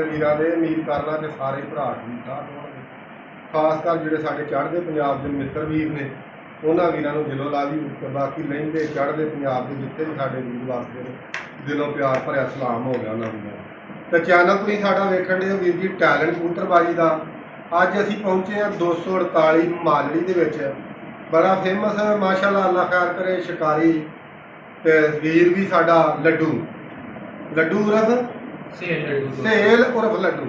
ਵੀਰਾਂ ਦੇ ਉਮੀਦ ਕਰਨਾ कि सारे भरा ठीक ठाक होणगे। खास कर ਜਿਹੜੇ ਸਾਡੇ ਚੜ੍ਹਦੇ ਪੰਜਾਬ ਦੇ ਮਿੱਤਰ ਵੀਰ ਨੇ ਉਹਨਾਂ ਵੀਰਾਂ ਨੂੰ ਦਿਲੋਂ ਲਾ ਵੀ ਬਾਕੀ ਲਹਿੰਦੇ ਚੜ੍ਹਦੇ ਪੰਜਾਬ ਦੇ ਜਿੱਥੇ ਵੀ ਸਾਡੇ ਵੀਰ ਵਾਸਤੇ ਨੇ ਦਿਲੋਂ ਪਿਆਰ ਭਰਿਆ ਸਲਾਮ ਹੋ ਗਿਆ ਉਹਨਾਂ ਨੂੰ। ਤੇ ਚੈਨਲ ਤੁਸੀਂ ਸਾਡਾ ਵੇਖਣ ਦੇ ਵੀਰ ਜੀ ਟੈਲੈਂਟ ਕਬੂਤਰਬਾਜੀ ਦਾ। ਅੱਜ ਅਸੀਂ ਪਹੁੰਚੇ ਹਾਂ 248 ਮਾਲੜੀ ਦੇ ਵਿੱਚ। ਬੜਾ ਫੇਮਸ ਮਾਸ਼ਾਅੱਲਾ ਅੱਲਾ ਖੈਰ ਕਰੇ ਸ਼ਿਕਾਰੀ ਤੇ ਵੀਰ ਵੀ ਸਾਡਾ ਲੱਡੂ ਉਰਫ ਸੇਲ उर्फ लड्डू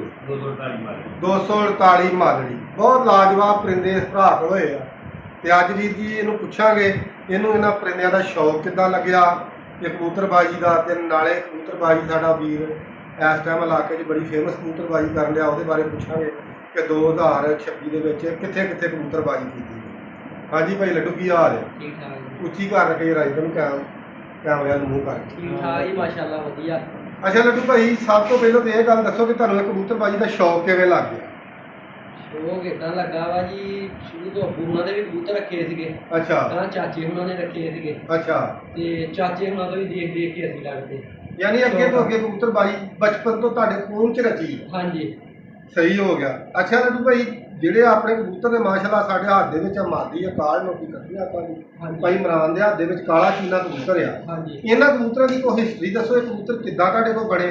248 मालड़ी बहुत लाजवाब परिंदे इस भरा को होए आ। अज वीर जी इनू पुछांगे इनू इन्हां परिंदियां दा शौक किद्दां लग्या ये कबूतरबाजी का। ते नाले कबूतरबाजी साडा वीर इस टाइम इलाके च बड़ी फेमस कबूतरबाजी करन लिया उहदे बारे पुछांगे कि 2026 दे विच कित्थे कित्थे कबूतरबाजी कीती। हाँ जी भाई लड्डू की हाल है? ठीक ठाक उच्ची कर रखे राइट नूं कैमरे नूं मूंह कर। ठीक ठाक जी माशाअल्लाह वधिया। अच्छा लड्डू भाई सब तो पहले तो यह गल दसो कि तुहानूं कबूतरबाजी का शौक किवें लग गया? शौक इदां लगा वा जी शुरू तो अब्बू हुणां ने भी कबूतर रखे सीगे। अच्छा ਤਾਂ ਚਾਚੇ ਹੁਣਾਂ ਨੇ ਰੱਖੇ ਸੀਗੇ। अच्छा ਤੇ ਚਾਚੇ ਹੁਣਾਂ ਤੋਂ ਵੀ ਦੇਖ ਕੇ ਅਸੀਂ ਲੱਗਦੇ। यानी अगे तो अगे कबूतरबाजी बचपन तो तुहाडे खून च रची। हाँ जी सही हो गया। अच्छा लड्डू भाई ਜਿਹੜੇ ਆਪਣੇ ਕਬੂਤਰ ਨੇ ਮਾਸ਼ਾਅੱਲਾ ਸਾਡੇ ਹੱਥ ਦੇ ਵਿੱਚ ਮਾਦੀ ਆ ਕਾਲ ਨੋਕੀ ਕੱਢੀ ਆਪਾਂ ਦੀ ਭਾਈ ਇਮਰਾਨ ਦੇ ਹੱਥ ਦੇ ਵਿੱਚ ਕਾਲਾ ਚੀਨਾ ਕਬੂਤਰ ਆ। ਹਾਂਜੀ ਇਹਨਾਂ ਕਬੂਤਰਾਂ ਦੀ ਕੋਈ ਹਿਸਟਰੀ ਦੱਸੋ। ਇਹ ਕਬੂਤਰ ਕਿੱਦਾਂ ਤੁਹਾਡੇ ਕੋਲ ਬਣੇ,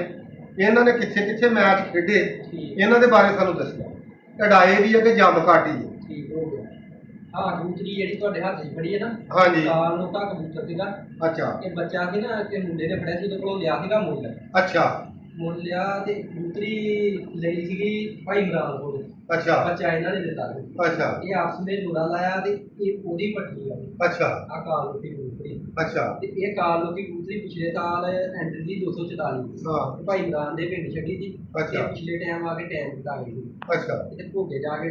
ਇਹਨਾਂ ਨੇ ਕਿੱਥੇ ਕਿੱਥੇ ਮੈਚ ਖੇਡੇ, ਇਹਨਾਂ ਦੇ ਬਾਰੇ ਸਾਨੂੰ ਦੱਸੋ। ਕਢਾਏ ਵੀ ਹੈ ਕਿ ਜੰਮ ਕਾਟੀ ਹੈ? ਠੀਕ ਹੋ ਗਿਆ। ਹਾਂ ਕਬੂਤਰੀ ਜਿਹੜੀ ਤੁਹਾਡੇ ਹੱਥ 'ਚ ਫੜੀ ਹੈ ਨਾ ਹਾਂਜੀ ਕਾਲ ਨੂੰ ਤਾਂ ਕਬੂਤਰ ਸੀਗਾ। ਅੱਛਾ ਇਹ ਬੱਚਾ ਸੀ ਨਾ ਕਿ ਮੁੰਡੇ ਨੇ ਫੜਿਆ ਸੀ ਉਹਦੇ ਕੋਲੋਂ ਲਿਆ ਸੀਗਾ ਮੁੱਲ। ਅੱਛਾ ਮੁੱਲ ਲਿਆ ਤੇ ਕਬੂਤਰੀ ਲਈ ਸੀਗੀ ਭਾਈ ਇਮਰਾਨ ਕੋਲ। ਅੱਛਾ ਬੱਚਾ ਇਹਨਾਂ ਨੇ ਦਿੱਤਾ ਸੀ। ਅੱਛਾ ਇਹ ਆਪਸ ਵਿੱਚ ਜੋੜਾ ਲਾਇਆ ਤੇ ਇਹ ਉਹਦੀ ਪੱਟੀ ਆ। ਅੱਛਾ ਆ ਕਾਲ ਲੋਕੀ ਕਬੂਤਰੀ। ਅੱਛਾ ਤੇ ਇਹ ਕਾਲ ਲੋਕੀ ਕਬੂਤਰੀ ਪਿਛਲੇ ਸਾਲ ਐਂਟਰੀ ਦੀ 244 ਹਾਂ ਤੇ ਭਾਈ ਇਮਰਾਨ ਦੇ ਪਿੰਡ ਛੱਡੀ ਸੀ। ਅੱਛਾ। ਇਹ ਪਿਛਲੇ ਟਾਈਮ ਆ ਕੇ ਟਾਈਮ ਦਿੱਤਾ ਗਈ ਸੀ। ਅੱਛਾ ਤੇ ਭੋਗੇ ਜਾ ਕੇ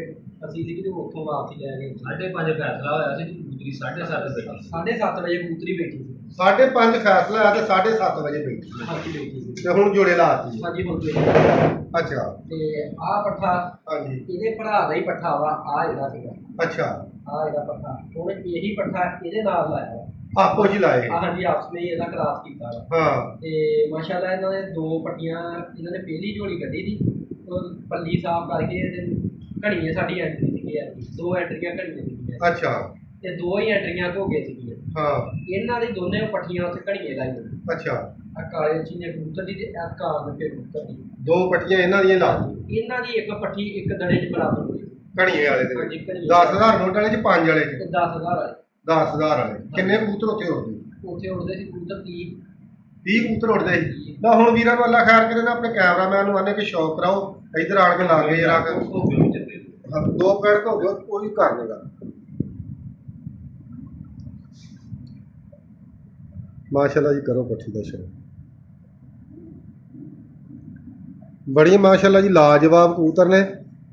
ਅਸੀਂ ਸੀ ਕਿ ਉੱਥੋਂ ਵਾਪਸੀ ਲੈ ਗਏ। 5:30 ਫੈਸਲਾ ਹੋਇਆ ਸੀ ਕਬੂਤਰੀ 7:30 ਵਜੇ 7:30 ਵਜੇ ਕਬੂਤਰੀ ਬੈਠੀ ਸੀ। 5:30 ਫੈਸਲਾ ਆ ਤੇ 7:30 ਵਜੇ ਬੈਠੀ ਹਾਂਜੀ ਬੈਠੀ ਸੀ। ਤੇ ਹੁਣ ਜੋੜੇ ਲਾਤੀ। ਹਾਂਜੀ ਹੁਣ ਬੈਠੀ। ਅੱਛਾ ਤੇ ਆਹ ਪੱਠਾ ਹਾਂਜੀ ਇਹਦੇ ਭਰਾ ਦਾ ਹੀ ਪੱਠਾ ਵਾ। ਆ ਜਿਹੜਾ ਸੀਗਾ ਅੱਛਾ ਆ ਇਹਦਾ ਪੱਠਾ ਹੁਣ ਇਹੀ ਪੱਠਾ ਇਹਦੇ ਨਾਲ ਲਾਇਆ। ਆਪੋ ਜੀ ਲਾਏ। ਹਾਂਜੀ ਆਪਸ ਵਿੱਚ ਇਹਦਾ ਕਰਾਸ ਕੀਤਾ ਵਾ। ਹਾਂ ਤੇ ਮਾਸ਼ਾਅੱਲਾ ਇਹਨਾਂ ਨੇ ਦੋ ਪੱਟੀਆਂ ਇਹਨਾਂ ਨੇ ਪਹਿਲੀ ਝੋਲੀ ਕੱਢੀ ਸੀ। ਉਹ ਪੱਲੀ ਸਾਫ਼ ਕਰਕੇ ਤੇ ਘੜੀਆਂ ਸਾਡੀ ਐਂਟਰੀ ਸੀਗੀ ਯਾਰ। ਦੋ ਐਂਟਰੀਆਂ ਘੜੀਆਂ ਸੀਗੀਆਂ ਅੱਛਾ ਤੇ ਦੋ ਹੀ ਐਂਟਰੀਆਂ ਹੋ ਗਏ ਸੀਗੀਆਂ। ਹਾਂ ਇਹਨਾਂ ਦੀ ਦੋਨੇ ਪੱਟੀਆਂ ਉੱਥੇ ਘੜੀਆਂ ਲਾਈਆਂ। ਅੱਛਾ ਆ ਕਾਲੇ ਚੀਨੇ ਕਬੂਤਰ ਦੀ ਤੇ ਆ ਕਾਰ ਦੇ ਕਬੂਤਰ ਦੀ। ਦੋ ਪੱਟੀਆਂ ਇਹਨਾਂ ਦੀਆਂ ਲਾ ਦਿੱਤੀਆਂ। ਇਹਨਾਂ ਦੀ ਇੱਕ ਪੱਟੀ ਇੱਕ ਦੜੇ 'ਚ ਬਰਾਬਰ ਹੋਈ। ਘਣੀਏ ਵਾਲੇ ਦੇ ਹਾਂਜੀ, ਘਣੀਏ। 10000 ਨੋਟ ਵਾਲੇ ਚ 5 ਵਾਲੇ ਚ ਤੇ 10,000 ਵਾਲੇ 10000 ਵਾਲੇ ਕਿੰਨੇ ਕਬੂਤਰ ਉੱਥੇ ਉੱਡਦੇ? ਉੱਥੇ ਉੱਡਦੇ ਸੀ ਕਬੂਤਰ 30 ਕਬੂਤਰ ਉੱਡਦੇ ਸੀ। ਤਾਂ ਹੁਣ ਵੀਰਾਂ ਨੂੰ ਅੱਲਾ ਖੈਰ ਕਰੇ ਨਾ ਆਪਣੇ ਕੈਮਰਾਮੈਨ ਨੂੰ ਆਨੇ ਕਿ ਸ਼ੌਕ ਕਰਾਓ ਇੱਧਰ ਆਣ ਕੇ ਲਾ ਕੇ ਜਰਾ ਕੇ ਹਾਂ 2 ਪੈਰ ਹੋ ਗਏ ਉਹ ਵੀ ਕਰ ਲੇਗਾ। ਮਾਸ਼ਾਅੱਲਾ ਜੀ ਕਰੋ ਪੱਠੀ ਦਾ ਸ਼ੌਕ ਬੜੀ ਮਾਸ਼ਾਅੱਲਾ ਜੀ ਲਾਜਵਾਬ ਕਬੂਤਰ ਨੇ।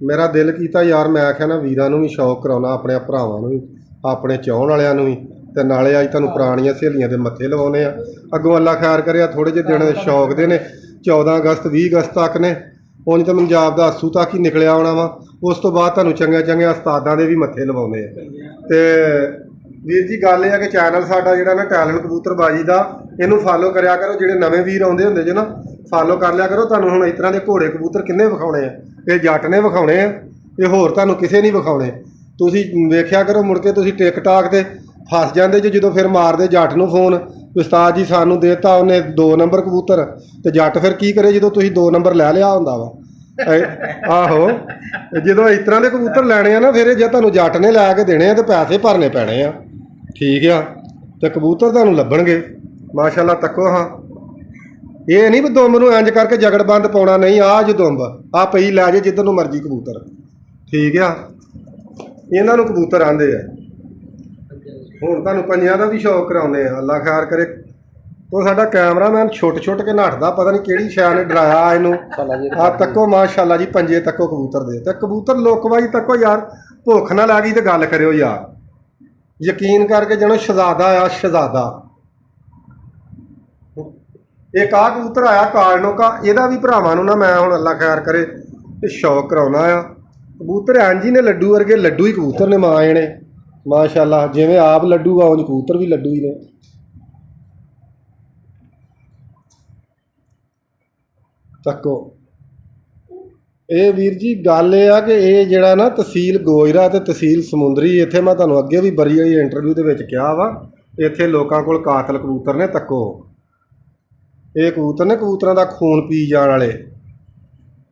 ਮੇਰਾ ਦਿਲ ਕੀਤਾ ਯਾਰ ਮੈਂ ਆਖਿਆ ਨਾ ਵੀਰਾਂ ਨੂੰ ਵੀ ਸ਼ੌਕ ਕਰਾਉਣਾ ਆਪਣੇ ਭਰਾਵਾਂ ਨੂੰ ਵੀ ਆਪਣੇ ਚਾਹੁਣ ਵਾਲਿਆਂ ਨੂੰ ਵੀ ਤੇ ਨਾਲੇ ਅੱਜ ਤੁਹਾਨੂੰ ਪੁਰਾਣੀਆਂ ਸਹੇਲੀਆਂ ਦੇ ਮੱਥੇ ਲਵਾਉਣੇ ਆ। ਅੱਗੋਂ ਅੱਲਾ ਖੈਰ ਕਰਿਆ ਥੋੜ੍ਹੇ ਜਿਹੇ ਦਿਨ ਸ਼ੌਕ ਦੇ ਨੇ 14 ਅਗਸਤ 20 ਅਗਸਤ ਤੱਕ ਨੇ। ਉਂਝ ਤਾਂ ਪੰਜਾਬ ਦਾ ਆਸੂ ਤੱਕ ਹੀ ਨਿਕਲਿਆ ਆਉਣਾ ਵਾ। ਉਸ ਤੋਂ ਬਾਅਦ ਤੁਹਾਨੂੰ ਚੰਗੇ ਚੰਗੇ ਉਸਤਾਦਾਂ ਦੇ ਵੀ ਮੱਥੇ ਲਵਾਉਂਦੇ ਆ। ਤੇ ਵੀਰ ਜੀ ਗੱਲ ਇਹ ਆ ਕਿ ਚੈਨਲ ਸਾਡਾ ਜਿਹੜਾ ਨਾ ਟੈਲੈਂਟ ਕਬੂਤਰਬਾਜੀ ਦਾ ਇਹਨੂੰ ਫਾਲੋ ਕਰਿਆ ਕਰੋ। ਜਿਹੜੇ ਨਵੇਂ ਵੀਰ ਆਉਂਦੇ ਹੁੰਦੇ ਜੇ ਨਾ ਫਾਲੋ ਕਰ ਲਿਆ ਕਰੋ। ਤੁਹਾਨੂੰ ਹੁਣ ਇਸ ਤਰ੍ਹਾਂ ਦੇ ਘੋੜੇ ਕਬੂਤਰ ਕਿੰਨੇ ਵਿਖਾਉਣੇ ਆ? ਇਹ ਜੱਟ ਨੇ ਵਿਖਾਉਣੇ ਆ, ਇਹ ਹੋਰ ਤੁਹਾਨੂੰ ਕਿਸੇ ਨਹੀਂ ਵਿਖਾਉਣੇ। ਤੁਸੀਂ ਵੇਖਿਆ ਕਰੋ ਮੁੜ ਕੇ ਤੁਸੀਂ ਟਿਕਟਾਕ ਤੇ ਫਸ ਜਾਂਦੇ ਜੇ ਜਦੋਂ ਫਿਰ ਮਾਰਦੇ ਜੱਟ ਨੂੰ ਫੋਨ ਉਸਤਾਦ ਜੀ ਸਾਨੂੰ ਦੇਤਾ ਉਹਨੇ 2 ਨੰਬਰ ਕਬੂਤਰ ਤੇ ਜੱਟ ਫਿਰ ਕੀ ਕਰੇ ਜਦੋਂ ਤੁਸੀਂ 2 ਨੰਬਰ ਲੈ ਲਿਆ ਹੁੰਦਾ ਵਾ। ਆਹੋ ਜਦੋਂ ਇਸ ਤਰ੍ਹਾਂ ਦੇ ਕਬੂਤਰ ਲੈਣੇ ਆ ਨਾ ਫਿਰ ਜੇ ਤੁਹਾਨੂੰ ਜੱਟ ਨੇ ਲੈ ਕੇ ਦੇਣੇ ਆ ਤੇ ਪੈਸੇ ਭਰਨੇ ਪੈਣੇ ਆ। ਠੀਕ ਆ ਤੇ ਕਬੂਤਰ ਤੁਹਾਨੂੰ ਲੱਭਣਗੇ ਮਾਸ਼ਾਅੱਲਾ। ਤੱਕੋ ਹਾਂ ਇਹ ਨਹੀਂ ਵੀ ਦੁੰਬ ਨੂੰ ਇੰਜ ਕਰਕੇ ਜਗੜਬੰਦ ਪਾਉਣਾ ਨਹੀਂ। ਆਹ ਜੋ ਦੁੰਬ ਆ ਪਈ ਲੈ ਜੇ ਜਿੱਧਰ ਨੂੰ ਮਰਜ਼ੀ ਕਬੂਤਰ। ਠੀਕ ਆ ਇਹਨਾਂ ਨੂੰ ਕਬੂਤਰ ਆਂਦੇ ਆ। ਹੁਣ ਤੁਹਾਨੂੰ ਪੰਜਿਆਂ ਦਾ ਵੀ ਸ਼ੌਕ ਕਰਾਉਂਦੇ ਆ ਅੱਲਾ ਖੈਰ ਕਰੇ। ਉਹ ਸਾਡਾ ਕੈਮਰਾਮੈਨ ਛੁੱਟ ਕੇ ਨੱਠਦਾ ਪਤਾ ਨਹੀਂ ਕਿਹੜੀ ਸ਼ੈ ਨੇ ਡਰਾਇਆ ਇਹਨੂੰ। ਆ ਤੱਕੋ ਮਾਸ਼ਾਅੱਲਾ ਜੀ ਪੰਜੇ ਤੱਕੋ ਕਬੂਤਰ ਦੇ ਤੇ ਕਬੂਤਰ ਲੋਕਵਾਈ ਤੱਕੋ ਯਾਰ। ਭੁੱਖ ਨਾ ਲੱਗੀ ਤੇ ਗੱਲ ਕਰਿਓ ਯਾਰ। ਯਕੀਨ ਕਰਕੇ ਜਣੋ ਸ਼ਹਜ਼ਾਦਾ ਆ ਸ਼ਹਜ਼ਾਦਾ। ਇੱਕ ਆਹ ਕਬੂਤਰ ਆਇਆ ਕਾਲਨੋ ਕਾ ਇਹਦਾ ਵੀ ਭਰਾਵਾਂ ਨੂੰ ਨਾ ਮੈਂ ਹੁਣ ਅੱਲਾ ਖੈਰ ਕਰੇ ਤੇ ਸ਼ੌਕ ਕਰਾਉਣਾ ਆ। ਕਬੂਤਰ ਐਂਜੀ ਨੇ ਲੱਡੂ ਵਰਗੇ ਲੱਡੂ ਹੀ ਕਬੂਤਰ ਨੇ ਮਾਂ ਇਹਨੇ ਮਾਸ਼ਾਅੱਲਾ। ਜਿਵੇਂ ਆਪ ਲੱਡੂ ਆ ਉਂਝ ਕਬੂਤਰ ਵੀ ਲੱਡੂ ਹੀ ਨੇ। ਤੱਕੋ ਇਹ ਵੀਰ ਜੀ ਗੱਲ ਇਹ ਆ ਕਿ ਇਹ ਜਿਹੜਾ ਨਾ ਤਹਿਸੀਲ ਗੋਇਰਾ ਤੇ ਤਹਿਸੀਲ ਸਮੁੰਦਰੀ, ਇੱਥੇ ਮੈਂ ਤੁਹਾਨੂੰ ਅੱਗੇ ਵੀ ਬੜੀ ਵਾਰੀ ਇੰਟਰਵਿਊ ਦੇ ਵਿੱਚ ਕਿਹਾ ਵਾ, ਇੱਥੇ ਲੋਕਾਂ ਕੋਲ ਕਾਤਲ ਕਬੂਤਰ ਨੇ। ਤੱਕੋ ਇਹ ਕਬੂਤਰ ਨੇ, ਕਬੂਤਰਾਂ ਦਾ ਖੂਨ ਪੀ ਜਾਣ ਵਾਲੇ,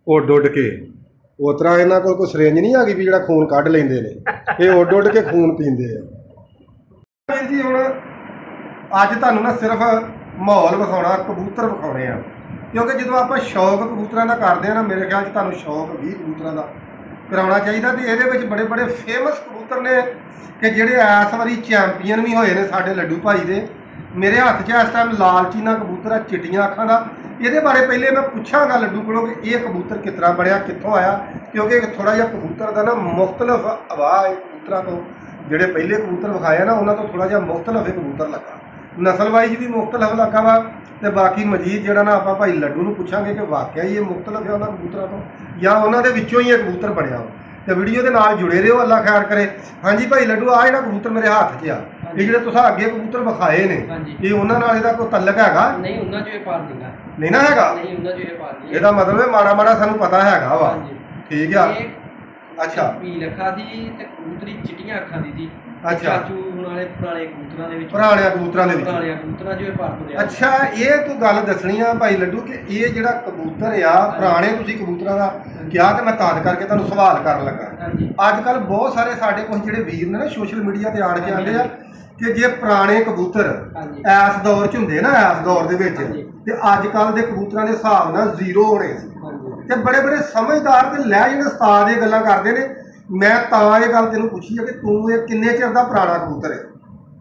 ਉੱਡ ਉੱਡ ਕੇ। ਉਸ ਤਰ੍ਹਾਂ ਇਹਨਾਂ ਕੋਲ ਕੋਈ ਸਿਰਿੰਜ ਨਹੀਂ ਹੈਗੀ ਵੀ ਜਿਹੜਾ ਖੂਨ ਕੱਢ ਲੈਂਦੇ ਨੇ, ਇਹ ਉੱਡ ਉੱਡ ਕੇ ਖੂਨ ਪੀਂਦੇ ਆ। ਵੀਰ ਜੀ ਹੁਣ ਅੱਜ ਤੁਹਾਨੂੰ ਨਾ ਸਿਰਫ ਮਾਹੌਲ ਵਿਖਾਉਣਾ, ਕਬੂਤਰ ਵਿਖਾਉਣੇ ਆ, ਕਿਉਂਕਿ ਜਦੋਂ ਆਪਾਂ ਸ਼ੌਕ ਕਬੂਤਰਾਂ ਦਾ ਕਰਦੇ ਆ ਨਾ, ਮੇਰੇ ਖਿਆਲ 'ਚ ਤੁਹਾਨੂੰ ਸ਼ੌਕ ਵੀ ਕਬੂਤਰਾਂ ਦਾ ਕਰਾਉਣਾ ਚਾਹੀਦਾ। ਤੇ ਇਹਦੇ ਵਿੱਚ ਬੜੇ ਬੜੇ ਫੇਮਸ ਕਬੂਤਰ ਨੇ ਕਿ ਜਿਹੜੇ ਇਸ ਵਾਰੀ ਚੈਂਪੀਅਨ ਵੀ ਹੋਏ ਨੇ ਸਾਡੇ ਲੱਡੂ ਭਾਈ ਦੇ। ਮੇਰੇ ਹੱਥ 'ਚ ਇਸ ਟਾਈਮ ਲਾਲ ਚੀਨਾ ਕਬੂਤਰ ਆ, ਚਿੱਟੀਆਂ ਅੱਖਾਂ ਦਾ। ਇਹਦੇ ਬਾਰੇ ਪਹਿਲੇ ਮੈਂ ਪੁੱਛਾਂਗਾ ਲੱਡੂ ਕੋਲੋਂ ਕਿ ਇਹ ਕਬੂਤਰ ਕਿਸ ਤਰ੍ਹਾਂ ਬਣਿਆ, ਕਿੱਥੋਂ ਆਇਆ, ਕਿਉਂਕਿ ਥੋੜ੍ਹਾ ਜਿਹਾ ਕਬੂਤਰ ਦਾ ਨਾ ਮੁਖਤਲਿਫ ਆਵਾਜ਼ ਹੈ ਕਬੂਤਰਾਂ ਤੋਂ। ਜਿਹੜੇ ਪਹਿਲੇ ਕਬੂਤਰ ਵਿਖਾਏ ਨਾ ਉਹਨਾਂ ਤੋਂ ਥੋੜ੍ਹਾ ਜਿਹਾ ਮੁਖਤਲਿਫ ਕਬੂਤਰ ਲੱਗਾ, ਨਸਲ ਵਾਈਜ਼ ਵੀ ਮੁਖਤਲਿਫ ਲੱਗਾ ਵਾ। ਤੇ ਬਾਕੀ ਮਜੀਦ ਜਿਹੜਾ ਨਾ ਆਪਾਂ ਭਾਈ ਲੱਡੂ ਨੂੰ ਪੁੱਛਾਂਗੇ ਕਿ ਵਾਕਿਆ ਹੀ ਇਹ ਮੁਖਤਲਿਫ ਹੈ ਉਹਨਾਂ ਕਬੂਤਰਾਂ ਤੋਂ, ਜਾਂ ਉਹਨਾਂ ਦੇ ਵਿੱਚੋਂ ਹੀ ਇਹ ਕਬੂਤਰ ਬਣਿਆ। ਤੇ ਵੀਡੀਓ ਦੇ ਨਾਲ ਜੁੜੇ ਰਹੋ, ਅੱਲਾ ਖੈਰ ਕਰੇ। ਹਾਂਜੀ ਭਾਈ ਲੱਡੂ, ਆ ਜਿਹੜਾ ਕਬੂਤਰ ਮੇਰੇ ਹੱਥ 'ਚ ਆ, ਇਹ ਜਿਹੜੇ ਤੁਸੀਂ ਅੱਗੇ ਕਬੂਤਰ ਵਿਖਾਏ ਨੇ, ਇਹ ਉਹਨਾਂ ਨਾਲ ਇਹਦਾ ਕੋਈ ਤਲਕ ਹੈਗਾ? ਨਹੀਂ, ਉਹਨਾਂ 'ਚੋਂ ਇਹ ਪਾਰ ਨਹੀਂਗਾ। ਨਹੀਂ ਨਾ ਹੈਗਾ? ਨਹੀਂ, ਉਹਨਾਂ 'ਚੋਂ ਇਹ ਪਾਰ ਨਹੀਂ। ਇਹਦਾ ਮਤਲਬ ਹੈ ਮਾੜਾ ਮਾੜਾ ਸਾਨੂੰ ਪਤਾ ਹੈਗਾ ਵਾ। ਠੀਕ ਆ। ਅੱਛਾ, ਪੀਲ ਅੱਖਾਂ ਦੀ ਤੇ ਕਬੂਤਰੀ ਚਿੱਟੀਆਂ ਅੱਖਾਂ ਦੀ ਸੀ। ਅੱਛਾ। ਚਾਚੂ ਹੁਣ ਵਾਲੇ ਪੁਰਾਣੇ ਕਬੂਤਰਾਂ ਦੇ ਵਿੱਚ, ਪੁਰਾਣੇ ਕਬੂਤਰਾਂ ਦੇ ਵਿੱਚ, ਪੁਰਾਣੇ ਕਬੂਤਰਾਂ 'ਚੋਂ ਇਹ ਪਾਰ ਤੁਰਿਆ। ਅੱਛਾ, ਇਹ ਤੂੰ ਗੱਲ ਦੱਸਣੀ ਆ ਭਾਈ ਲੱਡੂ ਕਿ ਇਹ ਜਿਹੜਾ ਕਬੂਤਰ ਆ ਪੁਰਾਣੇ, ਤੁਸੀਂ ਕਬੂਤਰਾਂ ਦਾ ਕਿਹਾ ਤੇ ਮੈਂ ਤਾਂ ਕਰਕੇ ਤੁਹਾਨੂੰ ਸਵਾਲ ਕਰਨ ਲੱਗਾ। ਅੱਜ ਕੱਲ ਬਹੁਤ ਸਾਰੇ ਸਾਡੇ ਕੁਝ ਜਿਹੜੇ ਵੀਰ ਨੇ ਨਾ ਸੋਸ਼ਲ ਮੀਡੀਆ ਤੇ ਆਣ ਕੇ ਆਉਂਦੇ ਆ ਕਿ ਜੇ ਪੁਰਾਣੇ ਕਬੂਤਰ ਇਸ ਦੌਰ 'ਚ ਹੁੰਦੇ ਨਾ, ਇਸ ਦੌਰ ਦੇ ਵਿੱਚ, ਤੇ ਅੱਜ ਕੱਲ ਦੇ ਕਬੂਤਰਾਂ ਦੇ ਹਿਸਾਬ ਨਾਲ ਜ਼ੀਰੋ ਹੋਣੇ ਸੀ। ਤੇ ਬੜੇ ਬੜੇ ਸਮਝਦਾਰ ਤੇ ਲੈ ਜਿਹੜੇ ਉਸਤਾਦ ਇਹ ਗੱਲਾਂ ਕਰਦੇ ਨੇ। ਮੈਂ ਤਾਂ ਇਹ ਗੱਲ ਤੈਨੂੰ ਪੁੱਛੀ ਹੈ ਕਿ ਤੂੰ ਇਹ ਕਿੰਨੇ ਚਿਰ ਦਾ ਪੁਰਾਣਾ ਕਬੂਤਰ ਹੈ?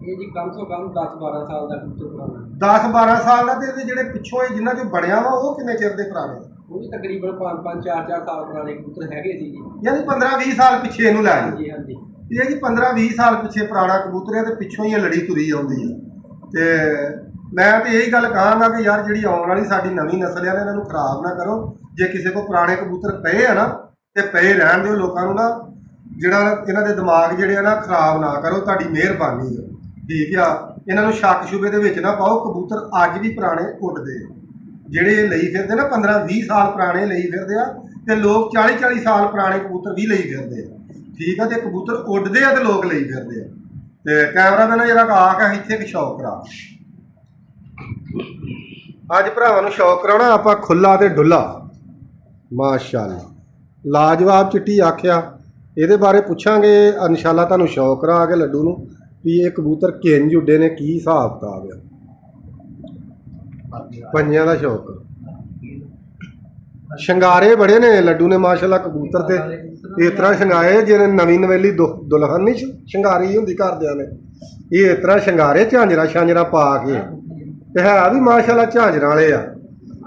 ਇਹ ਜੀ ਕਮ ਤੋਂ ਕਮ 10-12 ਸਾਲ ਦਾ ਕਬੂਤਰ ਪੁਰਾਣਾ। 10-12 ਸਾਲ ਦਾ। ਤੇ ਇਹਦੇ ਜਿਹੜੇ ਪਿੱਛੋਂ ਇਹ ਜਿੰਨਾ ਚੋਂ ਬਣਿਆ ਵਾ ਉਹ ਕਿੰਨੇ ਚਿਰ ਦੇ ਪੁਰਾਣੇ? ਉਹ ਵੀ ਤਕਰੀਬਨ 5-5 4-4 ਸਾਲ ਪੁਰਾਣੇ ਕਬੂਤਰ ਹੈਗੇ ਸੀ ਜੀ। ਯਾਨੀ 15-20 ਸਾਲ ਪਿੱਛੇ ਇਹਨੂੰ ਲੈ ਜੀ। ਹਾਂਜੀ, ਇਹ ਜੀ 15-20 ਸਾਲ ਪਿੱਛੇ ਪੁਰਾਣਾ ਕਬੂਤਰ ਹੈ ਤੇ ਪਿੱਛੋਂ ਹੀ ਇਹ ਲੜੀ ਤੁਰੀ ਆਉਂਦੀ ਹੈ। ਤੇ ਮੈਂ ਤੇ ਇਹੀ ਗੱਲ ਕਹਾਂਗਾ ਕਿ ਯਾਰ ਜਿਹੜੀ ਆਉਣ ਵਾਲੀ ਸਾਡੀ ਨਵੀਂ ਨਸਲ ਹੈ ਇਹਨਾਂ ਨੂੰ ਖਰਾਬ ਨਾ ਕਰੋ। ਜੇ ਕਿਸੇ ਕੋਲ ਪੁਰਾਣੇ ਕਬੂਤਰ ਪਏ ਆ ਨਾ ਤੇ ਪਏ ਰਹਿਣ ਦਿਓ, ਲੋਕਾਂ ਨੂੰ ਨਾ ਜਿਹੜਾ ਇਹਨਾਂ ਦੇ ਦਿਮਾਗ ਜਿਹੜੇ ਆ ਨਾ ਖਰਾਬ ਨਾ ਕਰੋ, ਤੁਹਾਡੀ ਮਿਹਰਬਾਨੀ ਹੈ। ਠੀਕ ਆ, ਇਹਨਾਂ ਨੂੰ ਸ਼ੱਕ ਸ਼ੁਬੇ ਦੇ ਵਿੱਚ ਨਾ ਪਾਓ। ਕਬੂਤਰ ਅੱਜ ਵੀ ਪੁਰਾਣੇ ਉੱਡਦੇ ਆ, ਜਿਹੜੇ ਲਈ ਫਿਰਦੇ ਨਾ 15-20 ਸਾਲ ਪੁਰਾਣੇ ਲਈ ਫਿਰਦੇ ਆ, ਤੇ ਲੋਕ 40-40 ਸਾਲ ਪੁਰਾਣੇ ਕਬੂਤਰ ਵੀ ਲਈ ਫਿਰਦੇ ਆ। ਠੀਕ ਆ, ਤੇ ਕਬੂਤਰ ਉੱਡਦੇ ਆ ਤੇ ਲੋਕ ਲਈ ਫਿਰਦੇ ਆ। ਤੇ ਕੈਮਰਾਮੈਨ ਜਿਹੜਾ ਆ ਕੇ ਇੱਥੇ ਇੱਕ ਸ਼ੌਕ ਕਰਾ, ਅੱਜ ਭਰਾਵਾਂ ਨੂੰ ਸ਼ੌਕ ਕਰਾਉਣਾ ਆਪਾਂ ਖੁੱਲਾ ਤੇ ਡੁੱਲਾ। ਮਾਸ਼ਾਅੱਲਾ, ਲਾਜਵਾਬ ਚਿੱਟੀ ਆਖਿਆ। ਇਹਦੇ ਬਾਰੇ ਪੁੱਛਾਂਗੇ ਇਨਸ਼ਾਅੱਲਾ ਤੁਹਾਨੂੰ ਸ਼ੌਕ ਕਰਾ ਕੇ ਲੱਡੂ ਨੂੰ ਵੀ ਇਹ ਕਬੂਤਰ ਕਿੰਝ ਉੱਡੇ ਨੇ, ਕੀ ਹਿਸਾਬ ਕਿਤਾਬ ਆ। ਪੰਜਾਂ ਦਾ ਸ਼ੌਕ, ਸ਼ਿੰਗਾਰੇ ਬੜੇ ਨੇ ਲੱਡੂ ਨੇ ਮਾਸ਼ਾਅੱਲਾ ਕਬੂਤਰ ਤੇ। ਇਸ ਤਰ੍ਹਾਂ ਸ਼ਿੰਗਾਰੇ ਜਿਵੇਂ ਨਵੀਂ ਨਵੇਲੀ ਦੁਲਹਨ ਨਹੀਂ ਸ਼ਿੰਗਾਰੀ ਹੁੰਦੀ ਘਰਦਿਆਂ ਨੇ, ਇਹ ਇਸ ਤਰ੍ਹਾਂ ਸ਼ਿੰਗਾਰੇ ਝਾਂਜਰਾਂ ਛਾਂਜਰਾਂ ਪਾ ਕੇ। ਤੇ ਹੈ ਵੀ ਮਾਸ਼ਾਅੱਲਾ ਝਾਂਜਰਾਂ ਵਾਲੇ ਆ।